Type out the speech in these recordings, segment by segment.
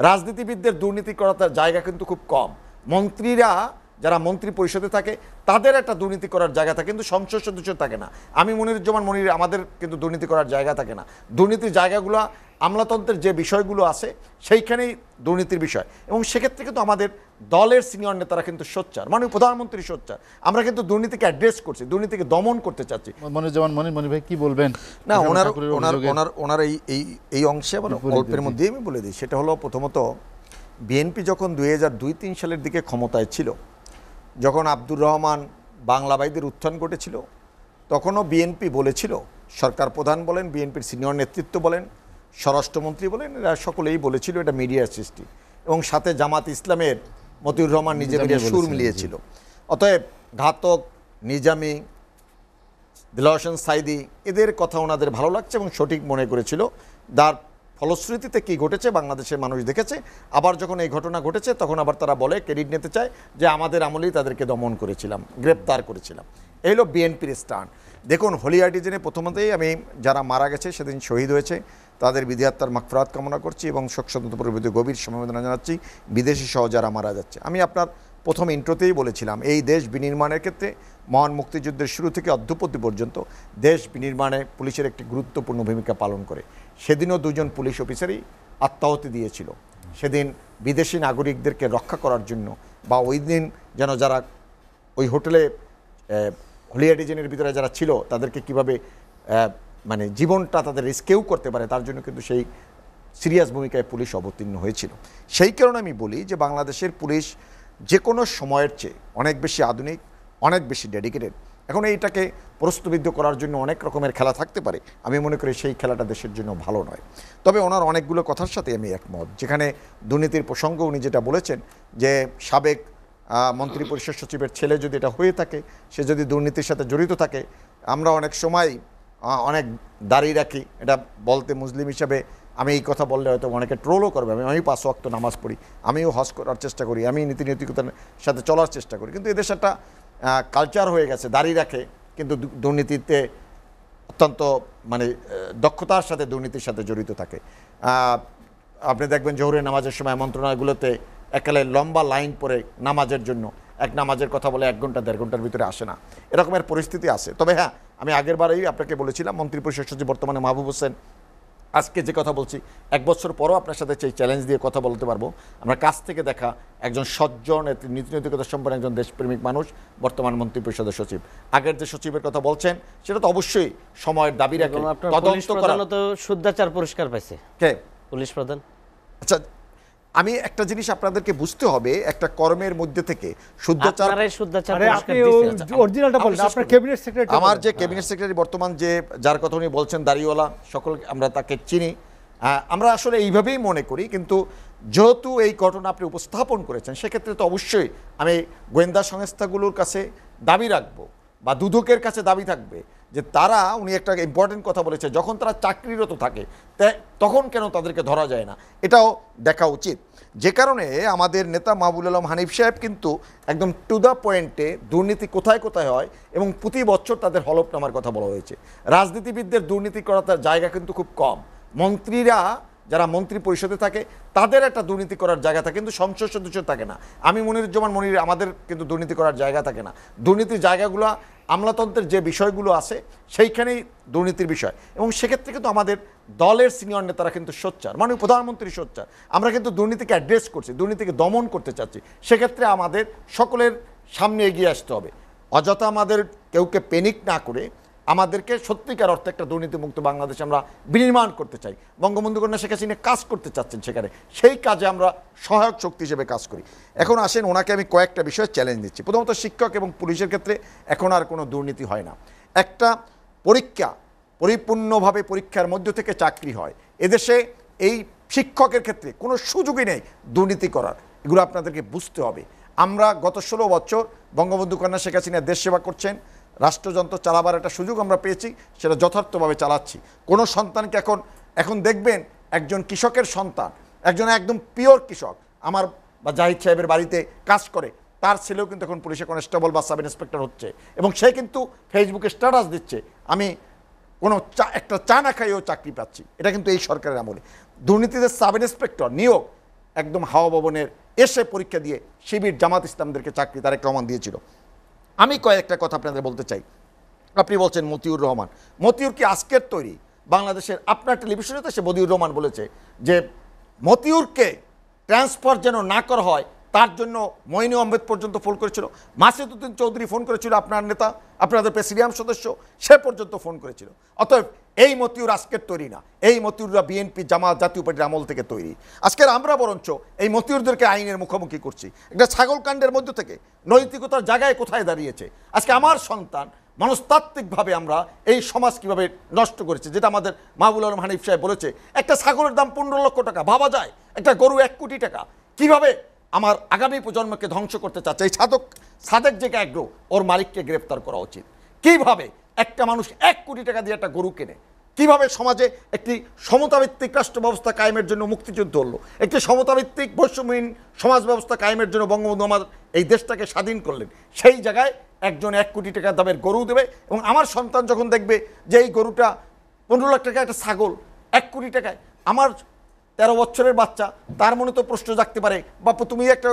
রাজনীতিবিদদের দুর্নীতি করার জায়গা কিন্তু খুব কম। মন্ত্রীরা যারা মন্ত্রী পরিষদে থাকে তাদের একটা দুর্নীতি করার জায়গা থাকে, কিন্তু সংসদ সদস্য থাকে না। আমি মনিরুজ্জামান মনির, আমাদের কিন্তু দুর্নীতি করার জায়গা থাকে না। দুর্নীতির জায়গাগুলো আমলাতন্ত্রের যে বিষয়গুলো আছে সেইখানেই দুর্নীতির বিষয়, এবং সেক্ষেত্রে কিন্তু আমাদের দলের সিনিয়র নেতারা কিন্তু সোচ্চার, মাননীয় প্রধানমন্ত্রী সোচ্চার। আমরা কিন্তু দুর্নীতিকে অ্যাড্রেস করছি, দুর্নীতিকে দমন করতে চাচ্ছি। মনিরুজ্জামান মনির ভাই কি বলবেন? না, ওনার এই অংশে আবার গল্পের মধ্যেই আমি বলে দিই। সেটা হলো, প্রথমত বিএনপি যখন 2002-03 সালের দিকে ক্ষমতায় ছিল, যখন আব্দুর রহমান বাংলাবাদীদের উত্থান ঘটেছিল, তখনও বিএনপি বলেছিল, সরকার প্রধান বলেন, বিএনপির সিনিয়র নেতৃত্ব বলেন, স্বরাষ্ট্রমন্ত্রী বলেন, এরা সকলেই বলেছিল এটা মিডিয়ার সৃষ্টি, এবং সাথে জামাত ইসলামের মতিউর রহমান নিজেদের সুর মিলিয়েছিল। অতএব ঘাতক, নিজামী, দিলওয়ার হোসেন সাইদি, এদের কথা ওনাদের ভালো লাগছে এবং সঠিক মনে করেছিল। তার ফলশ্রুতিতে কি ঘটেছে বাংলাদেশের মানুষ দেখেছে। আবার যখন এই ঘটনা ঘটেছে তখন আবার তারা বলে, ক্রেডিট নিতে চায় যে আমাদের আমলেই তাদেরকে দমন করেছিলাম, গ্রেপ্তার করেছিলাম। এই হলো বিএনপির স্ট্যান্ড। দেখুন, হোলি আর্টিজেনে প্রথমতেই আমি যারা মারা গেছে, সেদিন শহীদ হয়েছে, তাদের বিধি আত্মার মাগফিরাত কামনা করছি এবং শোক সন্তপ্তের প্রতি গভীর সমবেদনা জানাচ্ছি। বিদেশি সহ যারা মারা যাচ্ছে, আমি আপনার প্রথম ইন্ট্রোতেই বলেছিলাম, এই দেশ বিনির্মাণের ক্ষেত্রে মহান মুক্তিযুদ্ধের শুরু থেকে অদ্যপতি পর্যন্ত দেশ বিনির্মাণে পুলিশের একটি গুরুত্বপূর্ণ ভূমিকা পালন করে। সেদিনও দুজন পুলিশ অফিসারই আত্মাহুতি দিয়েছিল। সেদিন বিদেশি নাগরিকদেরকে রক্ষা করার জন্য, বা ওই দিন যেন যারা ওই হোটেলে হোলি আর্টিজেনের ভিতরে যারা ছিল তাদেরকে কিভাবে মানে জীবনটা তাদের রিস্কেও করতে পারে, তার জন্য কিন্তু সেই সিরিয়াস ভূমিকায় পুলিশ অবতীর্ণ হয়েছিল। সেই কারণে আমি বলি যে বাংলাদেশের পুলিশ যে কোনো সময়ের চেয়ে অনেক বেশি আধুনিক, অনেক বেশি ডেডিকেটেড। এখন এইটাকে প্রশ্নবিদ্ধ করার জন্য অনেক রকমের খেলা থাকতে পারে, আমি মনে করি সেই খেলাটা দেশের জন্য ভালো নয়। তবে ওনার অনেকগুলো কথার সাথে আমি একমত, যেখানে দুর্নীতির প্রসঙ্গ উনি যেটা বলেছেন যে সাবেক মন্ত্রী পরিষদ সচিবের ছেলে যদি এটা হয়ে থাকে, সে যদি দুর্নীতির সাথে জড়িত থাকে, আমরা অনেক সময় অনেক দাঁড়িয়ে রাখি, এটা বলতে মুসলিম হিসাবে আমি এই কথা বললে হয়তো অনেকে ট্রোলও করবে। আমি 5 ওয়াক্ত নামাজ পড়ি, আমিও হজ করার চেষ্টা করি, আমি নীতি নৈতিকতার সাথে চলার চেষ্টা করি, কিন্তু এদের একটা কালচার হয়ে গেছে দাঁড়িয়ে রাখে, কিন্তু দুর্নীতিতে অত্যন্ত মানে দক্ষতার সাথে দুর্নীতির সাথে জড়িত থাকে। আপনি দেখবেন জোহরের নামাজের সময় মন্ত্রণালয়গুলোতে একালে লম্বা লাইন পরে নামাজের জন্য, এক নামাজের কথা বলে 1 ঘন্টা 1.5 ঘন্টার ভিতরে আসে না, এরকমের পরিস্থিতি আছে। তবে হ্যাঁ, আমি আগের বারেই আপনাকে বলেছিলাম, মন্ত্রী পরিষদ সচিব বর্তমানে মাহবুব হোসেন, আজকে যে কথা বলছি 1 বছর পরও আপনার সাথে সেই চ্যালেঞ্জ দিয়ে কথা বলতে পারবো। আমরা কাছ থেকে দেখা একজন সজ্জন, নীতি নৈতিকতা সম্পন্ন একজন দেশপ্রেমিক মানুষ, বর্তমান মন্ত্রী পরিষদের সচিব। আগের যে সচিবের কথা বলছেন সেটা তো অবশ্যই সময়ের দাবি রাখে তদন্ত করা। তো শুদ্ধাচার পুরস্কার পাইছে কে? পুলিশ প্রধান। আচ্ছা, আমি একটা জিনিস আপনাদেরকে বুঝতে হবে, একটা কর্মের মধ্যে থেকে শুদ্ধাচার, আমার যে ক্যাবিনেট সেক্রেটারি বর্তমান যে যার কথা উনি বলছেন দাড়িওয়ালা, সকল আমরা তাকে চিনি, আমরা আসলে এইভাবেই মনে করি। কিন্তু যেহেতু এই ঘটনা আপনি উপস্থাপন করেছেন, সেক্ষেত্রে তো অবশ্যই আমি গোয়েন্দা সংস্থাগুলোর কাছে দাবি রাখবো, বা দুদকের কাছে দাবি থাকবে যে তারা, উনি একটা ইম্পর্টেন্ট কথা বলেছে, যখন তারা চাকরিরত থাকে তখন কেন তাদেরকে ধরা যায় না, এটাও দেখা উচিত। যে কারণে আমাদের নেতা মাহবুবুল আলম হানিফ সাহেব কিন্তু একদম টু দ্য পয়েন্টে দুর্নীতি কোথায় কোথায় হয় এবং প্রতি বছর তাদের হলফনামার কথা বলা হয়েছে। রাজনীতিবিদদের দুর্নীতি করার জায়গা কিন্তু খুব কম। মন্ত্রীরা যারা মন্ত্রী পরিষদে থাকে তাদের একটা দুর্নীতি করার জায়গা থাকে, কিন্তু সংসদ সদস্য থাকে না। আমি মনিরুজ্জামান মনির, আমাদের কিন্তু দুর্নীতি করার জায়গা থাকে না। দুর্নীতির জায়গাগুলো আমলাতন্ত্রের যে বিষয়গুলো আছে সেইখানেই দুর্নীতির বিষয়, এবং সেক্ষেত্রে কিন্তু আমাদের দলের সিনিয়র নেতারা কিন্তু সোচ্চার, মাননীয় প্রধানমন্ত্রী সোচ্চার। আমরা কিন্তু দুর্নীতিকে অ্যাড্রেস করছি, দুর্নীতিকে দমন করতে চাচ্ছি। সেক্ষেত্রে আমাদের সকলের সামনে এগিয়ে আসতে হবে। অযথা আমাদের কেউকে প্যানিক না করে আমাদেরকে সত্যিকার অর্থে একটা দুর্নীতিমুক্ত বাংলাদেশ আমরা বিনির্মাণ করতে চাই। বঙ্গবন্ধু কন্যা শেখ হাসিনা কাজ করতে চাচ্ছেন, সেখানে সেই কাজে আমরা সহায়ক শক্তি হিসেবে কাজ করি। এখন আসেন, ওনাকে আমি কয়েকটা বিষয়ে চ্যালেঞ্জ দিচ্ছি। প্রথমত, শিক্ষক এবং পুলিশের ক্ষেত্রে এখন আর কোনো দুর্নীতি হয় না। একটা পরীক্ষা, পরিপূর্ণভাবে পরীক্ষার মধ্য থেকে চাকরি হয়। এদেশে এই শিক্ষকের ক্ষেত্রে কোনো সুযোগই নেই দুর্নীতি করার, এগুলো আপনাদেরকে বুঝতে হবে। আমরা গত 16 বছর বঙ্গবন্ধু কন্যা শেখ হাসিনা দেশ সেবা করছেন, রাষ্ট্রযন্ত্র চালাবার একটা সুযোগ আমরা পেয়েছি, সেটা যথার্থভাবে চালাচ্ছি। কোনো সন্তানকে এখন দেখবেন, একজন কৃষকের সন্তান, একজন একদম পিওর কৃষক, আমার বা জাহিদ সাহেবের বাড়িতে কাজ করে, তার ছেলেও কিন্তু এখন পুলিশে কনস্টেবল বা সাব ইন্সপেক্টর হচ্ছে, এবং সে কিন্তু ফেসবুকে স্ট্যাটাস দিচ্ছে আমি কোনো একটা চা না খাইয়েও চাকরি পাচ্ছি। এটা কিন্তু এই সরকারের আমলে। দুর্নীতিতে সাব ইন্সপেক্টর নিয়োগ একদম হাওয়া ভবনের এসে পরীক্ষা দিয়ে শিবির জামাত ইসলামদেরকে চাকরি তারেক রহমান দিয়েছিল। আমি কয়েকটা কথা আপনাদের বলতে চাই। আপনি বলছেন মতিউর রহমান, মতিউর কি আজকের তৈরি? বাংলাদেশের আপনার টেলিভিশনে তো সে মতিউর রহমান বলেছে যে মতিউরকে ট্রান্সফার যেন না করা হয় তার জন্য মঈনু আহমেদ পর্যন্ত ফোন করেছিল, মাসুদ উদ্দিন চৌধুরী ফোন করেছিল, আপনার নেতা, আপনাদের প্রেসিডিয়াম সদস্য, সে পর্যন্ত ফোন করেছিল। অতএব এই মতিউর আজকের তৈরি না, এই মতিউররা বিএনপি জামাত জাতীয় পার্টির আমল থেকে তৈরি। আজকের আমরা বরঞ্চ এই মতিউরদেরকে আইনের মুখোমুখি করছি। একটা ছাগলকাণ্ডের মধ্য থেকে নৈতিকতার জায়গায় কোথায় দাঁড়িয়েছে। আজকে আমার সন্তান মনস্তাত্ত্বিকভাবে আমরা এই সমাজ কিভাবে নষ্ট করেছে, যেটা আমাদের মাহবুবুল আলম হানিফ সাহেব বলেছে, একটা ছাগলের দাম 15 লক্ষ টাকা, ভাবা যায়? একটা গরু 1 কোটি টাকা, কিভাবে আমার আগামী প্রজন্মকে ধ্বংস করতে চাচ্ছে। এই সাদেক যে অ্যাগ্রো, ওর মালিককে গ্রেফতার করা উচিত। কিভাবে একটা মানুষ 1 কোটি টাকা দিয়ে একটা গরু কেনে? কিভাবে সমাজে একটি সমতাভিত্তিক রাষ্ট্র ব্যবস্থা কায়েমের জন্য মুক্তিযুদ্ধ হলো, একটি সমতাভিত্তিক বৈষম্যহীন সমাজ ব্যবস্থা কায়েমের জন্য বঙ্গবন্ধু আমার এই দেশটাকে স্বাধীন করলেন, সেই জায়গায় একজন 1 কোটি টাকা দামের গরু দেবে? এবং আমার সন্তান যখন দেখবে যে এই গরুটা 15 লাখ টাকা, একটা ছাগল 1 কোটি টাকায়, আমার 13 বছরের বাচ্চা, তার মনে তো প্রশ্ন জাগতে পারে, বাপু তুমি একটা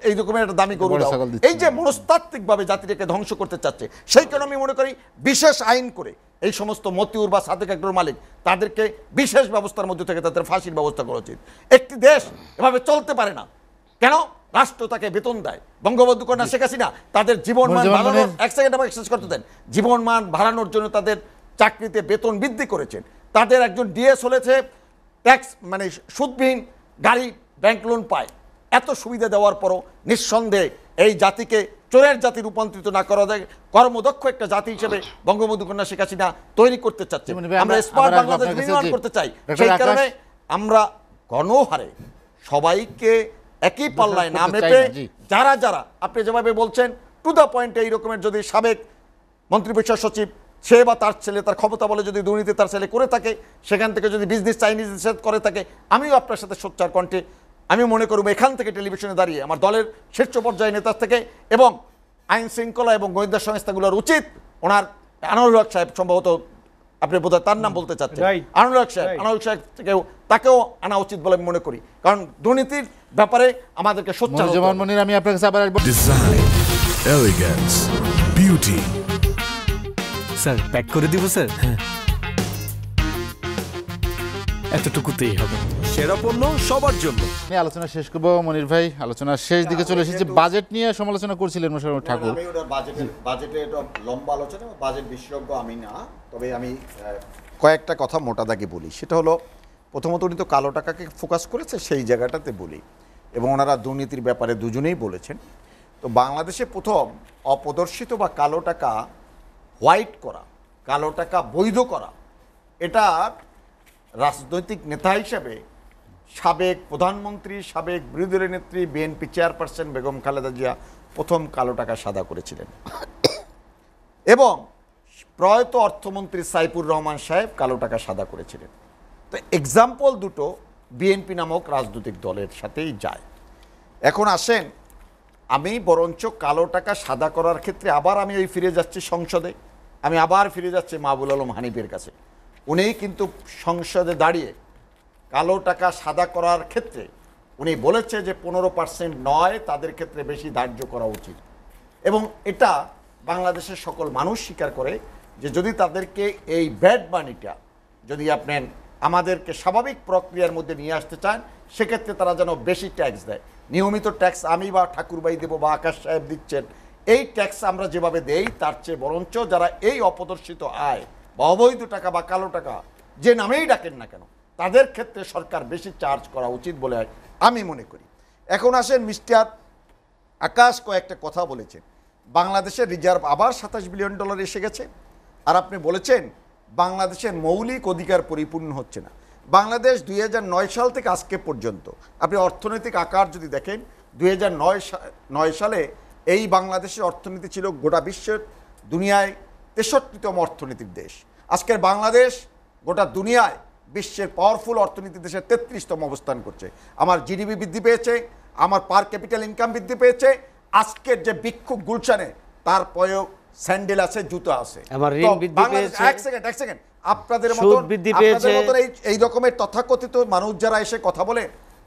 এই রকমের একটা দামি গরু দাও। এই যে মনস্তাত্ত্বিকভাবে জাতিটাকে ধ্বংস করতে চাচ্ছে, সেই কারণে আমি মনে করি বিশেষ আইন করে এই সমস্ত মতিউর বা সাদেক অ্যাগ্রোর মালিক তাদেরকে বিশেষ ব্যবস্থার মধ্যে থেকে তাদের ফাঁসির ব্যবস্থা করা উচিত। একটি দেশ এভাবে চলতে পারে না। কেন? রাষ্ট্র তাকে বেতন দেয়। বঙ্গবন্ধু কন্যা শেখ হাসিনা তাদের জীবনমান বাড়ানোর, এক সেকেন্ড আমাকে শেষ করতে দেন, জীবনমান বাড়ানোর জন্য তাদের চাকরিতে বেতন বৃদ্ধি করেছেন। তাদের একজন ডিএস হলেছে ট্যাক্স মানে সুদবিহীন গাড়ি ব্যাংক লোন পায়। এত সুবিধা দেওয়ার পরও নিঃসন্দেহে এই জাতিকে চোরের জাতি রূপান্তরিত না করা যায়, কর্মদক্ষ একটা জাতি হিসেবে বঙ্গবন্ধু কন্যা শেখ হাসিনা তৈরি করতে চাচ্ছে। আমরা স্মার্ট বাংলাদেশ নির্মাণ করতে চাই। সেই কারণে আমরা গণহারে সবাইকে একই পাল্লায় না মেপে যারা যারা আপনি যেভাবে বলছেন টু দ্য পয়েন্ট, এই রকমের যদি সাবেক মন্ত্রিপরিষদ সচিব সে বা তার ছেলে তার ক্ষমতা বলে যদি দুর্নীতি তার ছেলে করে থাকে, সেখান থেকে যদি বিজনেস চাইনিজ করে থাকে, আমিও আপনার সাথে সোচ্চার কণ্ঠে আমি মনে করব এখান থেকে টেলিভিশনে দাঁড়িয়ে আমার দলের শীর্ষ পর্যায়ের নেতার থেকে এবং আইন শৃঙ্খলা এবং গোয়েন্দা সংস্থাগুলোর উচিত, ওনার আনোয়ারুল হক সাহেব সম্ভবত আপনি বোধহয় তার নাম বলতে চাচ্ছেন, আনোয়ারুল হক সাহেব থেকেও তাকেও আনা উচিত বলে আমি মনে করি। কারণ দুর্নীতির ব্যাপারে আমাদেরকে সোচ্চার হতে হবে। মনির, আমি আপনার কাছে আবার আসবো। Design, elegance, beauty. Sir pack করে দিব স্যার? হ্যাঁ, এতটুকুতেই হবে। সেরা পণ্য সবার জন্য। আমি আলোচনা শেষ করবো মনির ভাই, আলোচনার শেষ দিকে চলে এসেছি। বাজেট নিয়ে সমালোচনা করছিলেন মোশাররফ ঠাকুর। আমি ওটা বাজেটে লম্বা আলোচনা, বাজেট বিশেষজ্ঞ আমি না, তবে আমি কয়েকটা কথা মোটা দাগে বলি। সেটা হলো, প্রথমত উনি তো কালো টাকাকে ফোকাস করেছে, সেই জায়গাটাতে বলি, এবং ওনারা দুর্নীতির ব্যাপারে দুজনেই বলেছেন। তো বাংলাদেশে প্রথম অপ্রদর্শিত বা কালো টাকা হোয়াইট করা, কালো টাকা বৈধ করা, এটা রাজনৈতিক নেতা হিসেবে সাবেক প্রধানমন্ত্রী, সাবেক বিরোধী দলের নেত্রী, বিএনপি চেয়ারপারসন বেগম খালেদা জিয়া প্রথম কালো টাকা সাদা করেছিলেন এবং প্রয়াত অর্থমন্ত্রী সাইফুর রহমান সাহেব কালো টাকা সাদা করেছিলেন। তো এক্সাম্পল দুটো বিএনপি নামক রাজনৈতিক দলের সাথেই যায়। এখন আসেন, আমি বরঞ্চ কালো টাকা সাদা করার ক্ষেত্রে আবার আমি ওই ফিরে যাচ্ছি সংসদে, আমি আবার ফিরে যাচ্ছি মাহবুবুল আলম হানিফের কাছে। উনি কিন্তু সংসদে দাঁড়িয়ে কালো টাকা সাদা করার ক্ষেত্রে উনি বলেছে যে 15% নয়, তাদের ক্ষেত্রে বেশি ধার্য করা উচিত। এবং এটা বাংলাদেশের সকল মানুষ স্বীকার করে যে যদি তাদেরকে এই ব্যাড মানিটা যদি আপনার আমাদেরকে স্বাভাবিক প্রক্রিয়ার মধ্যে নিয়ে আসতে চান, সেক্ষেত্রে তারা যেন বেশি ট্যাক্স দেয়। নিয়মিত ট্যাক্স আমি বা ঠাকুরবাই দেবো বা আকাশ সাহেব দিচ্ছেন, এই ট্যাক্স আমরা যেভাবে দেই তার চেয়ে বরঞ্চ যারা এই অপ্রদর্শিত আয় বা অবৈধ টাকা বা কালো টাকা যে নামেই ডাকেন না কেন, তাদের ক্ষেত্রে সরকার বেশি চার্জ করা উচিত বলে আমি মনে করি। এখন আসেন, মিস্টার আকাশ কয়েকটা কথা বলেছেন। বাংলাদেশের রিজার্ভ আবার $27 বিলিয়ন এসে গেছে, আর আপনি বলেছেন বাংলাদেশের মৌলিক অধিকার পরিপূর্ণ হচ্ছে না। বাংলাদেশ 2009 সাল থেকে আজকে পর্যন্ত আপনি অর্থনৈতিক আকার যদি দেখেন, 2009 সালে এই বাংলাদেশের অর্থনীতি ছিল গোটা বিশ্বের দুনিয়ায় 63তম অর্থনীতির দেশ। আজকের বাংলাদেশ গোটা দুনিয়ায় বিশ্বের পাওয়ারফুল অর্থনীতি দেশের 33তম অবস্থান করছে। আমার জিডিপি বৃদ্ধি পেয়েছে, আমার পার ক্যাপিটাল ইনকাম বৃদ্ধি পেয়েছে। আজকের যে বিক্ষোভ গুলশানে, তার পরেও স্যান্ডেল আছে, জুতো আছে। আমার ঋণ বৃদ্ধি পেয়েছে। এক সেকেন্ড আপনাদের মতো এই রকমের তথাকথিত মানুষ যারা এসে কথা বলে,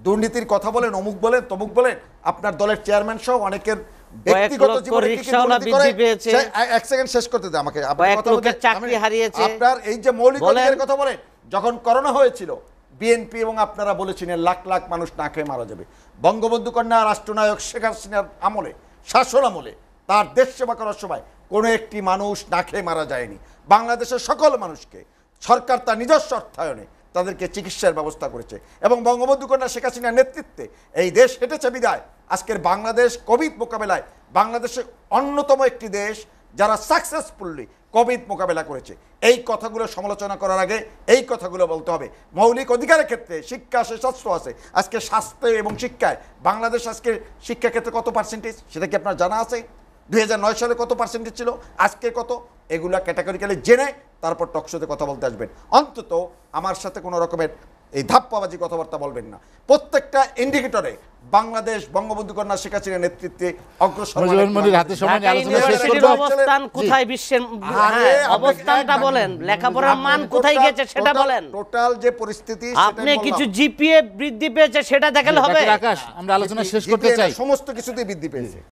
দুর্নীতির কথা বলেন, অমুক বলেন, তমুক বলেন, আপনার দলের চেয়ারম্যান সহ অনেকের ব্যক্তিগত লক্ষ জীবনে কি কি রিকশাওয়ালা দুর্নীতি করে, বৃদ্ধি পেয়েছে। এক সেকেন্ড শেষ করতে দেন আমাকে। আপনার কয়েক কথা লোকের বলতে- চাকরি হারিয়েছে। আপনার এই যে মৌলিক বলেন। অধিকারের কথা বলেন, যখন করোনা হয়েছিল বিএনপি এবং আপনারা বলেছিলেন লাখ লাখ মানুষ না খেয়ে মারা যাবে। বঙ্গবন্ধু কন্যা রাষ্ট্রনায়ক শেখ হাসিনার আমলে, শাসন আমলে, তার দেশ সেবা করার সময় কোনো একটি মানুষ না খেয়ে মারা যায়নি। বাংলাদেশের সকল মানুষকে সরকার তার নিজস্ব অর্থায়নে তাদেরকে চিকিৎসার ব্যবস্থা করেছে এবং বঙ্গবন্ধু কন্যা শেখ হাসিনার নেতৃত্বে এই দেশ হেঁটেছে বিদায় আজকের বাংলাদেশ কোভিড মোকাবেলায় বাংলাদেশের অন্যতম একটি দেশ যারা সাকসেসফুলি কোভিড মোকাবেলা করেছে। এই কথাগুলো সমালোচনা করার আগে এই কথাগুলো বলতে হবে। মৌলিক অধিকারের ক্ষেত্রে শিক্ষা আছে, স্বাস্থ্য আছে। আজকে স্বাস্থ্য এবং শিক্ষায় বাংলাদেশ আজকে শিক্ষা ক্ষেত্রে কত পার্সেন্টেজ সেটা কি আপনার জানা আছে? 2009 সালে কত পার্সেন্টেজ ছিল, আজকে কত? এগুলা ক্যাটাগরিক্যালি জেনে তারপর টকশোতে কথা বলতে আসবেন। অন্তত আমার সাথে কোনো রকমের এই ধাপ্পাবাজি কথাবার্তা বলবেন না। প্রত্যেকটা ইন্ডিকেটরে বাংলাদেশ বঙ্গবন্ধু কন্যা শেখ হাসিনার নেতৃত্বে অগ্রসর। মুজিবুর মনির হাতে সময় নিয়ে ঢাকা আলোচনা শেষ ইউনিভার্সিটির করবো। অবস্থান কোথায় বিশ্বের, আরে, হ্যাঁ, আপনি অবস্থানটা এক- বলেন, লেখাপড়ার মান কোথায় গেছে সেটা বলেন। টোটাল যে পরিস্থিতি আপনি কিছু জিপিএ বৃদ্ধি পেয়েছে সেটা দেখালে হবে। ডাক্তার আকাশ, আমরা আলোচনা শেষ করতে চাই। সমস্ত কিছুতেই বৃদ্ধি পেয়েছে।